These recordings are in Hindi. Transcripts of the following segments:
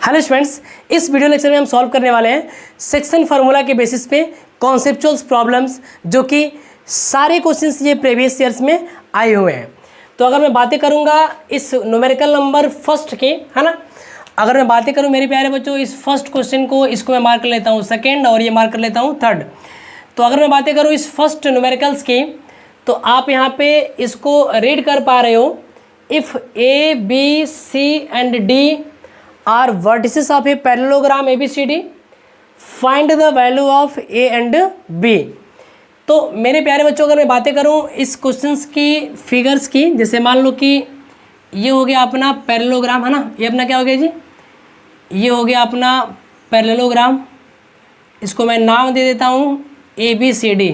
हेलो स्टूडेंट्स, इस वीडियो लेक्चर में हम सॉल्व करने वाले हैं सेक्शन फार्मूला के बेसिस पे कॉन्सेप्चुअल प्रॉब्लम्स, जो कि सारे क्वेश्चंस ये प्रीवियस ईयर्स में आए हुए हैं। तो अगर मैं बातें करूंगा इस न्यूमेरिकल नंबर फर्स्ट के, है ना, अगर मैं बातें करूं मेरे प्यारे बच्चों, इस फर्स्ट क्वेश्चन को, इसको मैं मार्क कर लेता हूँ सेकेंड और ये मार्क कर लेता हूँ थर्ड। तो अगर मैं बातें करूँ इस फर्स्ट न्यूमेरिकल्स की, तो आप यहाँ पे इसको रीड कर पा रहे हो। If a b c and d are vertices of a parallelogram ABCD, find the value of A and B। तो मेरे प्यारे बच्चों, अगर मैं बातें करूं इस क्वेश्चंस की फिगर्स की, जैसे मान लो कि ये हो गया अपना पैरेललोग्राम, है ना, ये अपना क्या हो गया जी, ये हो गया अपना पैरेललोग्राम। इसको मैं नाम दे देता हूं ABCD।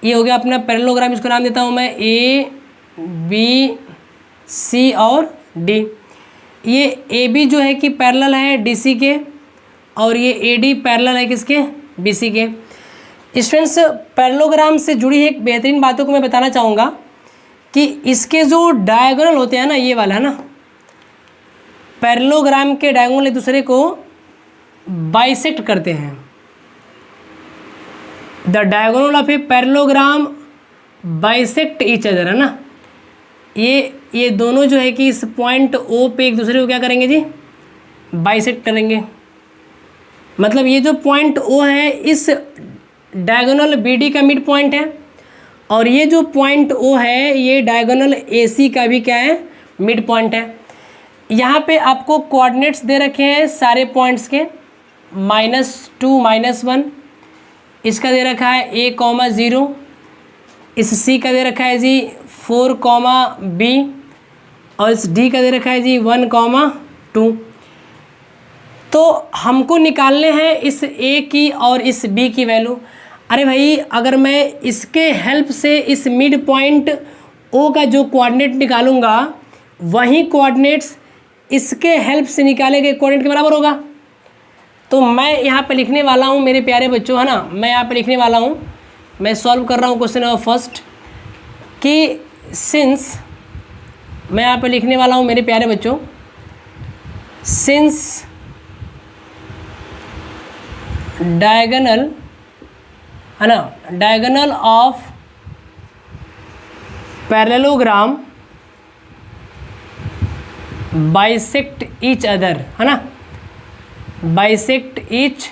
ये हो गया अपना पैरेललोग्राम, इसको नाम देता हूं मैं ABC और D। ये AB जो है कि पैरेलल है DC के, और ये AD पैरेलल है किसके, BC के। स्टूडेंट्स, पैरेललोग्राम से जुड़ी एक बेहतरीन बातों को मैं बताना चाहूँगा कि इसके जो डायगोनल होते हैं ना, ये वाला है ना, पैरेललोग्राम के डायगोनल एक दूसरे को बाइसेक्ट करते हैं। The diagonal of a parallelogram bisect each other, है ना। ये दोनों जो है कि इस पॉइंट O पे एक दूसरे को क्या करेंगे जी, बाइसेक्ट करेंगे। मतलब ये जो पॉइंट O है इस डायगोनल BD का मिड पॉइंट है, और ये जो पॉइंट O है ये डायगोनल AC का भी क्या है, मिड पॉइंट है। यहाँ पे आपको कोऑर्डिनेट्स दे रखे हैं सारे पॉइंट्स के, -2 -1, इसका दे रखा है A, 0, इस C का दे रखा है जी 4, B, और इस D का दे रखा है जी 1, 2। तो हमको निकालने हैं इस A की और इस B की वैल्यू। अरे भाई, अगर मैं इसके हेल्प से इस मिड पॉइंट O का जो कोऑर्डिनेट निकालूंगा, वही कोऑर्डिनेट्स इसके हेल्प से निकाले गए कोऑर्डिनेट के बराबर होगा। तो मैं यहाँ पे लिखने वाला हूँ मेरे प्यारे बच्चों, है ना, मैं यहाँ पे लिखने वाला हूँ, मैं सॉल्व कर रहा हूँ क्वेश्चन नंबर फर्स्ट कि सिंस, मैं यहाँ पे लिखने वाला हूँ मेरे प्यारे बच्चों, सिंस डायगोनल, है ना, diagonal of parallelogram bisect each other, है ना, बाइसेक्ट ईच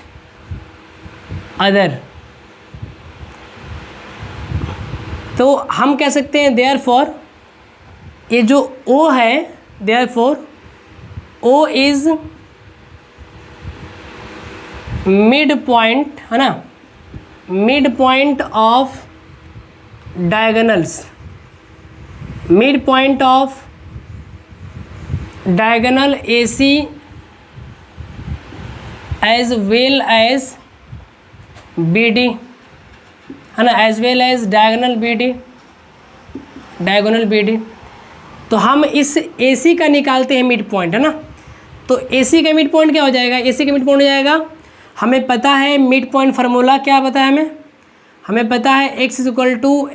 अदर। तो हम कह सकते हैं देयरफॉर ये जो O है, therefore O is mid point, है ना, mid point of diagonals, mid point of diagonal AC as well as BD, है ना, as well as diagonal BD। तो हम इस AC का निकालते हैं मिड पॉइंट, है ना। तो AC का मिड पॉइंट क्या हो जाएगा, AC का मिड पॉइंट हो जाएगा, हमें पता है मिड पॉइंट फार्मूला क्या पता है, हमें पता है x =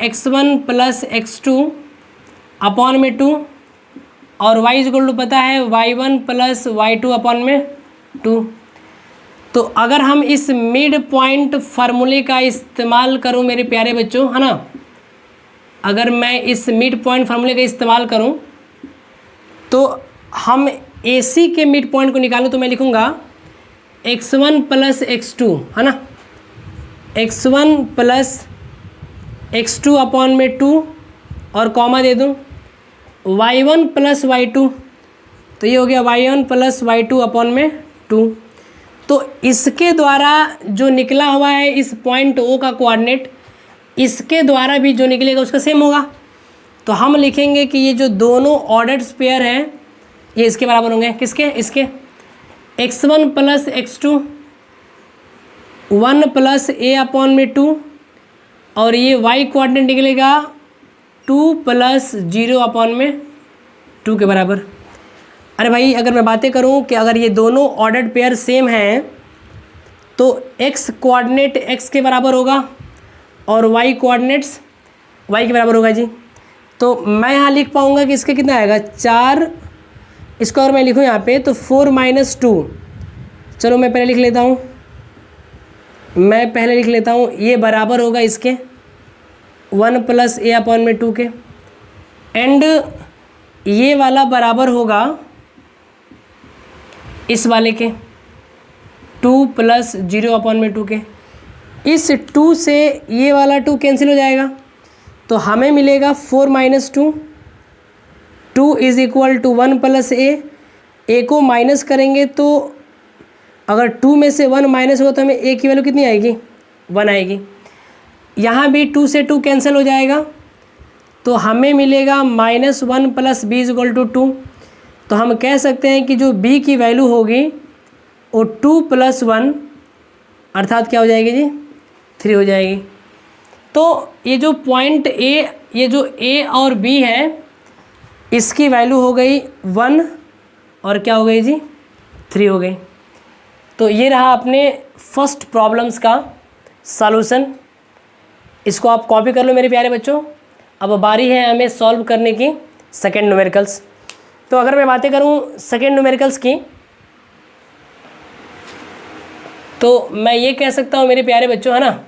x1 + x2 अपॉन में 2, और y = पता है y1 + y2 अपॉन में 2। तो अगर हम इस मिड पॉइंट फार्मूले का इस्तेमाल करूं मेरे प्यारे बच्चों, है ना, अगर मैं इस मिड पॉइंट फार्मूले का इस्तेमाल करूं तो हम AC के मिड पॉइंट को निकालूं, तो मैं लिखूंगा x1 + x2, है ना, x1 + x2 अपॉन में 2, और कॉमा दे दूं y1 + y2, तो ये हो गया y1 + y2 अपॉन में 2। तो इसके द्वारा जो निकला हुआ है इस पॉइंट O का कोऑर्डिनेट, इसके द्वारा भी जो निकलेगा उसका सेम होगा। तो हम लिखेंगे कि ये जो दोनों ऑर्डर्ड पेयर हैं ये इसके बराबर होंगे, किसके, इसके, x1 + x2 1 + A अपॉन में 2, और ये y कोऑर्डिनेट निकलेगा 2 + 0 अपॉन में 2 के बराबर। अरे भाई, अगर मैं बातें करूं कि अगर ये दोनों ऑर्डर्ड पेयर सेम हैं तो x कोऑर्डिनेट x के बराबर होगा और y कोऑर्डिनेट्स y के बराबर होगा जी। तो मैं यहाँ लिख पाऊँगा कि इसके कितना आएगा, 4 इसको अगर मैं लिखूँ यहाँ पे तो 4 माइनस 2, चलो मैं पहले लिख लेता हूँ, ये बराबर होगा इसके 1 प्लस ए अपॉन में 2 के, एंड ये वाला बराबर होगा इस वाले के 2 प्लस 0 अपॉन में 2 के। इस 2 से ये वाला 2 कैंसिल हो जाएगा, तो हमें मिलेगा 4 minus 2, 2 is equal to 1 plus a को माइनस करेंगे तो अगर 2 में से 1 माइनस होगा तो हमें ए की वैल्यू कितनी आएगी, 1 आएगी। यहाँ भी 2 से 2 कैंसिल हो जाएगा, तो हमें मिलेगा -1 plus b is equal to 2। तो हम कह सकते हैं कि जो b की वैल्यू होगी वो 2 प्लस 1 अर्थात क्या हो जाएगी जी, 3 हो जाएगी। तो ये जो पॉइंट ए, ये जो a और b है, इसकी वैल्यू हो गई 1 और क्या हो गई जी, 3 हो गई। तो ये रहा अपने फर्स्ट प्रॉब्लम्स का सॉल्यूशन। इसको आप कॉपी कर लो मेरे प्यारे बच्चों। अब बारी है हमें सॉल्व करने की सेकेंड न्यूमेरिकल्स। तो अगर मैं बातें करूं सेकेंड न्यूमेरिकल्स की, तो मैं ये कह सकता हूं मेरे प्यारे बच्चों, है ना,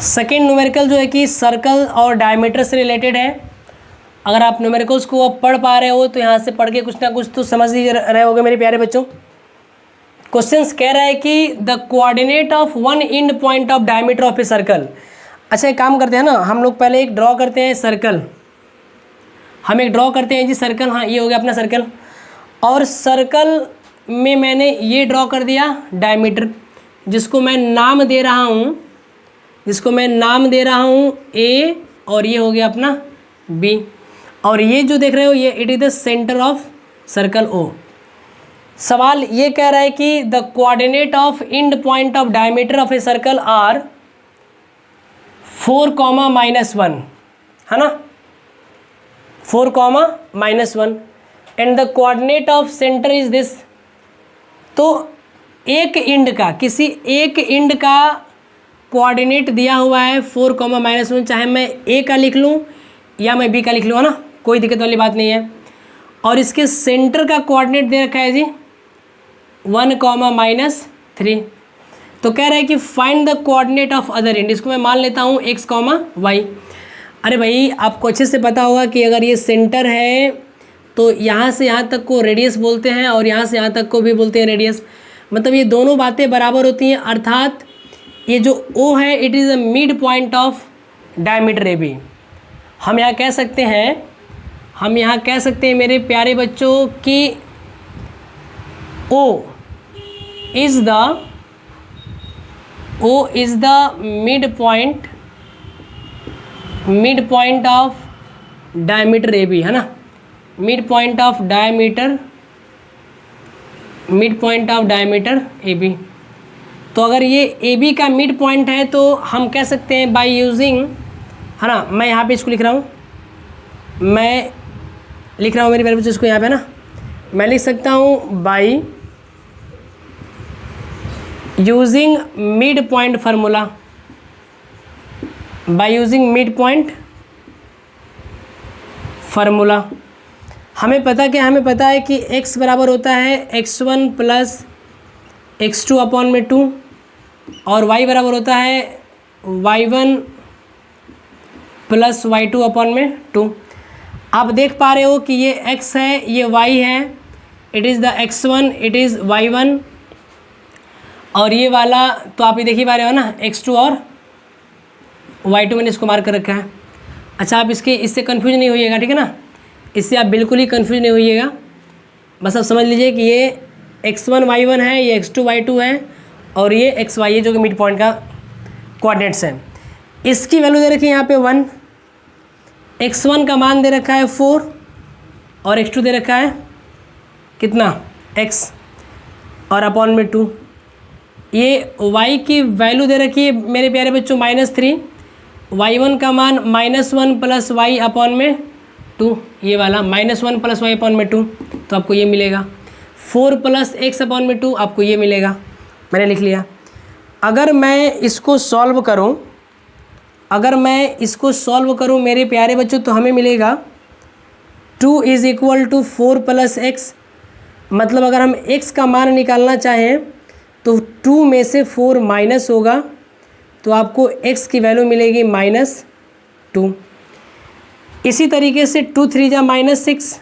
सेकेंड न्यूमेरिकल जो है कि सर्कल और डायमीटर से रिलेटेड है। अगर आप न्यूमेरिकल्स को अब पढ़ पा रहे हो तो यहाँ से पढ़ के कुछ ना कुछ तो समझ ही रहे होगे मेरे प्यारे बच्चों। क्वेश्चंस कह रहा है कि the coordinate of one and point of diameter of a circle. अच्छा एक काम करते हैं ना, हम लोग पहले एक ड्रॉ करते हैं सर्कल। हम एक ड्रॉ करते हैं जी सर्कल। हाँ ये हो गया अपना सर्कल, और सर्कल में मैंने ये ड्रॉ कर दिया डायमीटर, जिसको मैं नाम दे रहा हूँ ए, और ये हो गया अपना बी। और ये जो देख रहे हो ये it is the centre of circle O. सवाल ये कह रहा है कि the coordinate of end point of diameter of a circle are 4, -1, है ना, 4, -1 and the coordinate of centre is this. तो एक एंड का, किसी एक एंड का कोऑर्डिनेट दिया हुआ है 4, -1, चाहे मैं ए का लिख लूँ या मैं बी का लिख लूँ, है ना, कोई दिक्कत वाली बात नहीं है। और इसके सेंटर का कोऑर्डिनेट दे रखा है जी 1, -3। तो कह रहा है कि find the coordinate of other and. इसको मैं मान लेता हूँ x, y। अरे भाई आपको अच्छे से पता होगा कि अगर ये सेंटर है तो यहाँ से यहाँ तक को रेडियस बोलते हैं और यहाँ से यहाँ तक को भी बोलते हैं रेडियस। मतलब ये दोनों बातें बराबर होती हैं, अर्थात ये जो O है it is a mid point of diameter a b. हम यहाँ कह सकते हैं मेरे प्यारे बच्चों कि O is the mid point of diameter AB, है ना, mid point of diameter AB। तो अगर ये AB का मिड पॉइंट है तो हम कह सकते हैं बाय यूजिंग, है ना, मैं यहाँ पे इसको लिख रहा हूँ मेरे प्यारे बच्चों, इसको यहाँ पे ना मैं लिख सकता हूँ by using mid point formula. हमें पता है कि x बराबर होता है x1 प्लस x2 अपॉन में 2 और y बराबर होता है y1 प्लस y2 अपॉन में 2। आप देख पा रहे हो कि ये x है, ये y है, it is the x1, it is y1, और ये वाला तो आप ये देख ही पा रहे हो ना x2 और y2, मैंने इसको मार्क कर रखा है। अच्छा आप इससे कंफ्यूज नहीं होइएगा, ठीक है ना, इससे आप बिल्कुल ही कंफ्यूज नहीं होइएगा। बस आप समझ लीजिए कि ये x1 y1 है, ये x2 y2 है, और ये x y है जो कि मिड पॉइंट का कोऑर्डिनेट्स है। इसकी वैल्यू दे रखी है यहाँ पे 1, x1 का मान दे रखा है 4 और x2 दे रखा है कितना x और अपॉन में 2। ये y की वैल्यू दे रखी है मेरे प्यारे बच्चों -3, y1 का मान -1 प्लस y अपॉन में 2, ये वाला -1 प्लस y अपॉन में 2, तो आपको ये मिलेगा 4 प्लस x अपॉन में 2, आपको ये मिलेगा। मैंने लिख लिया। अगर मैं इसको सॉल्व करूं अगर मैं इसको सॉल्व करूं मेरे प्यारे बच्चों तो हमें मिलेगा 2 is equal to 4 plus x. मतलब अगर हम x का मान निकालना चाहें तो 2 में से 4 माइनस होगा तो आपको x की वैल्यू मिलेगी -2। इसी तरीके से 2 3 जा -6,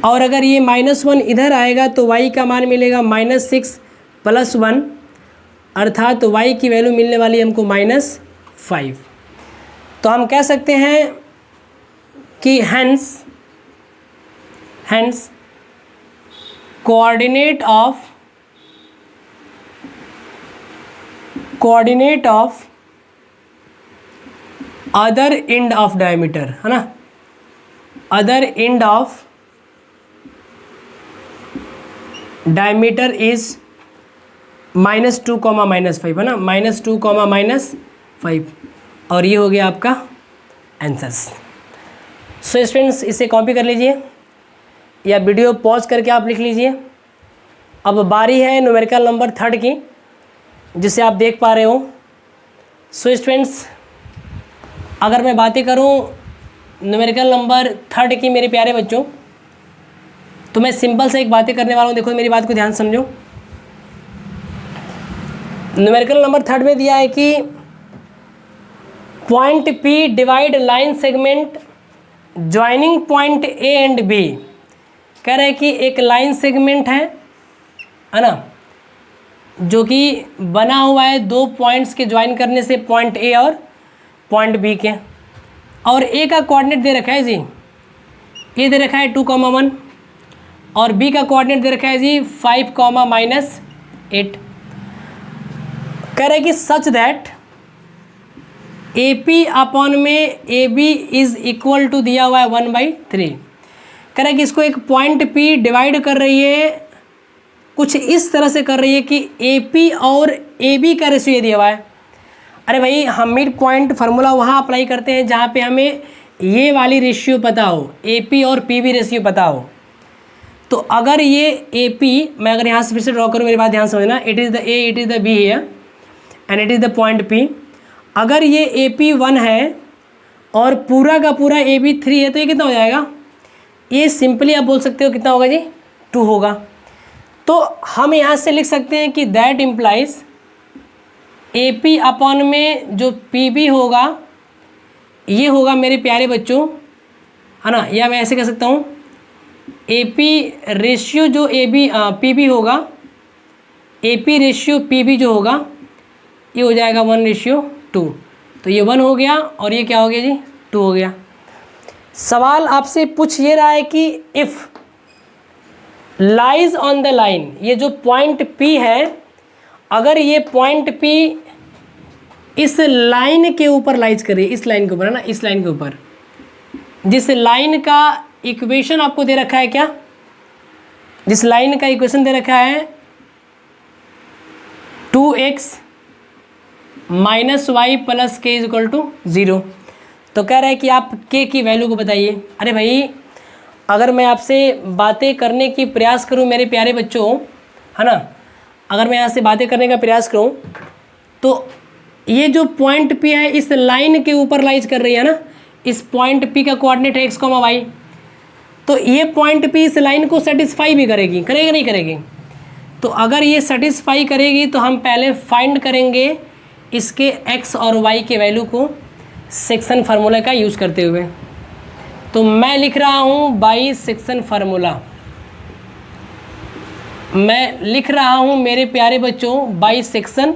और अगर ये -1 इधर आएगा तो y का मान मिलेगा -6 + 1, अर्थात y की वैल्यू मिलने वाली हमको -5। तो हम कह सकते हैं कि hence coordinate of other end of diameter, है ना, other end of diameter is -2, -5, है ना, -2, -5, और ये हो गया आपका आंसर्स। सो स्टूडेंट्स इसे कॉपी कर लीजिए या वीडियो पॉज करके आप लिख लीजिए। अब बारी है न्यूमेरिकल नंबर 3 की, जिसे आप देख पा रहे हो। सो स्टूडेंट्स अगर मैं बातें करूं न्यूमेरिकल नंबर 3 की मेरे प्यारे बच्चों, तो मैं सिंपल से एक बातें करने वाला हूं। देखो मेरी बात को ध्यान समझो। न्यूमेरिकल नंबर 3 में दिया है कि point P divide line segment joining point A and B। कह रहे हैं कि एक लाइन सेगमेंट है ना, जो कि बना हुआ है 2 पॉइंट्स के ज्वाइन करने से, पॉइंट A और पॉइंट B के, और A का कोऑर्डिनेट दे रखा है जी, ये दे रखा है 2, 1, और B का कोऑर्डिनेट दे रखा है जी 5, -8। कह रहे हैं कि सच दैट AP अपॉन में AB इज इक्वल टू दिया हुआ है 1/3। कह रहा है कि इसको एक पॉइंट P डिवाइड कर रही है, कुछ इस तरह से कर रही है कि AP और AB का रेशियो दिया हुआ है। अरे भाई हम मिड पॉइंट फार्मूला वहाँ अप्लाई करते हैं जहाँ पे हमें ये वाली रेशियो पता हो, AP और PB रेशियो पता हो। तो अगर ये AP, मैं अगर यहाँ से फिर से ड्रॉ करूँ, मेरी बात ध्यान समझना, it is the A, it is the B है and it is the point P। अगर ये AP 1 है और पूरा का पूरा AB 3 है तो ये कितना हो जाएगा? ये सिंपली आप बोल सकते हो कितना होगा जी? 2 होगा। तो हम यहाँ से लिख सकते हैं कि दैट इम्प्लाइज AP अपॉन में जो PB होगा ये होगा मेरे प्यारे बच्चों, है ना, या मैं ऐसे कह सकता हूँ AP रेशियो जो PB होगा, AP रेशियो PB जो होगा ये हो जाएगा 1:2। तो ये 1 हो गया और ये क्या हो गया जी? 2 हो गया। सवाल आपसे पूछ ये रहा है कि if lies on the line, ये जो पॉइंट P है, अगर ये पॉइंट P इस लाइन के ऊपर लाइज कर रही है, इस लाइन के ऊपर, है ना, इस लाइन के ऊपर, जिस लाइन का इक्वेशन आपको दे रखा है, क्या, जिस लाइन का इक्वेशन दे रखा है 2x - y + k = 0। तो कह रहा है कि आप k की वैल्यू को बताइए। अरे भाई अगर मैं आपसे बातें करने की प्रयास करूं मेरे प्यारे बच्चों, है ना, अगर मैं यहाँ से बातें करने का प्रयास करूं तो ये जो पॉइंट P है इस लाइन के ऊपर लाइज कर रही है ना, इस पॉइंट P का कोऑर्डिनेट है x, y। तो ये पॉइंट P इस लाइन को सेटिस्फाई भी करेगी, नहीं करेगी? तो अगर ये सेटिस्फाई करेगी तो हम पहले फाइंड करेंगे इसके x और y के वैल्यू को सेक्शन फार्मूला का यूज़ करते हुए। तो मैं लिख रहा हूँ बाई सेक्शन फार्मूला, मैं लिख रहा हूँ मेरे प्यारे बच्चों बाई सेक्शन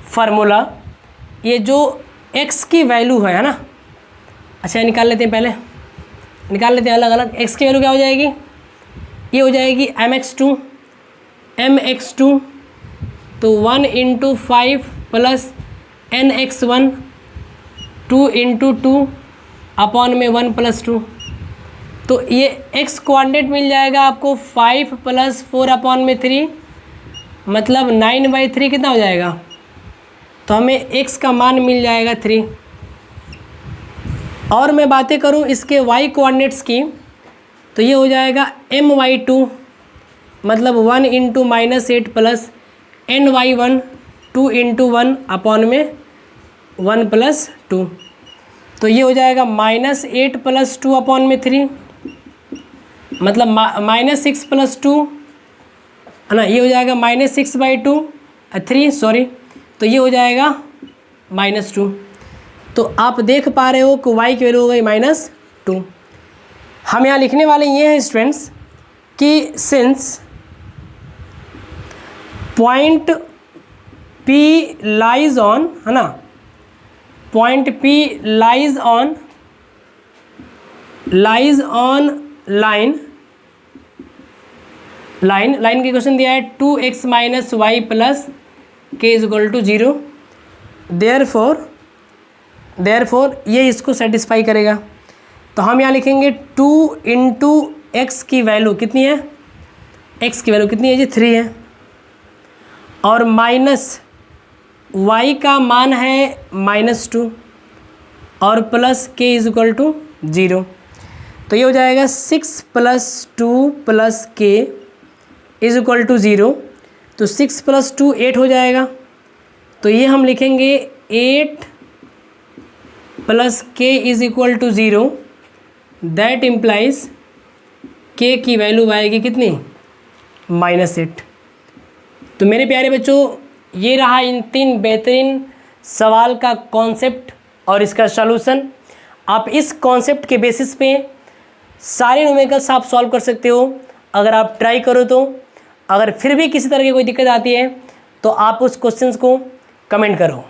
फार्मूला। ये जो x की वैल्यू है ना, अच्छा निकाल लेते हैं, पहले निकाल लेते हैं अलग अलग। x की वैल्यू क्या हो जाएगी? ये हो जाएगी mx2 तो 1 × 5 + nx1 2 × 2 अपॉन में 1 + 2। तो ये x कोऑर्डिनेट मिल जाएगा आपको 5 + 4 अपॉन में 3, मतलब 9/3 कितना हो जाएगा? तो हमें x का मान मिल जाएगा 3। और मैं बातें करूं इसके y कोऑर्डिनेट्स की तो ये हो जाएगा my2, मतलब 1 × -8 + ny1 2 × 1 अपॉन में 1 + 2, तो ये हो जाएगा -8 + 2 अपॉन में 3, मतलब -6 + 2 है ना, ये हो जाएगा -6/2 3 सॉरी, तो ये हो जाएगा -2। तो आप देख पा रहे हो कि y की वैल्यू हो गई -2। हम यहाँ लिखने वाले ये हैं स्टूडेंट्स कि since point P lies on, है ना, point P lies on line के क्वेश्चन दिया है 2x - y + k = 0, देयरफॉर ये इसको सेटिस्फाई करेगा। तो हम यहाँ लिखेंगे 2 × x की वैल्यू कितनी है, x की वैल्यू कितनी है जी 3 है, और माइनस y का मान है -2 और प्लस k = 0, तो ये हो जाएगा 6 + 2 + k = 0, तो 6 + 2 8 हो जाएगा, तो ये हम लिखेंगे 8 + k = 0, दैट इम्प्लाइज k की वैल्यू आएगी कितनी -8। तो मेरे प्यारे बच्चों, ये रहा इन 3 बेहतरीन सवाल का कॉन्सेप्ट और इसका सॉल्यूशन। आप इस कॉन्सेप्ट के बेसिस पे सारे न्यूमेरिकल्स आप सॉल्व कर सकते हो अगर आप ट्राई करो तो। अगर फिर भी किसी तरह की कोई दिक्कत आती है तो आप उस क्वेश्चंस को कमेंट करो।